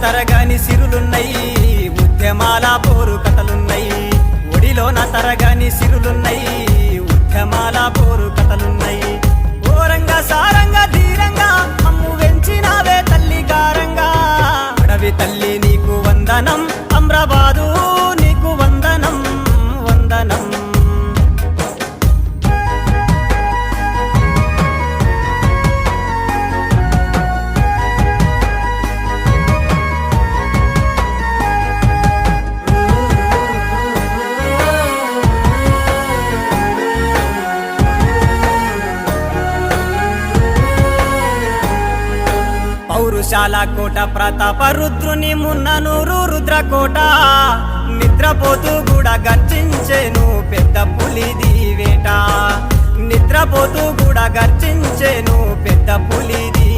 తరగని సిరులున్నాయి, ఉద్యమాల పోరు కథలున్నాయి. ఒడిలోన తరగని సిరులున్నాయి, ఉద్యమాల పోరు కథలున్నాయి. ఓరంగా సారంగా ధీరంగా అమ్ము వెంచినావే తల్లి గారంగా. అడవి తల్లి నీకు వందనం, అమ్రాబాదు నీకు వందనం వందనం. పౌరుషాల కోట ప్రతాప రుద్రుని మున్ననూరు రుద్రకోట. నిద్రపోతూ కూడా గర్జించేను పెద్ద పులిది వేట. నిద్రపోతూ కూడా గర్జించేను పెద్ద పులిది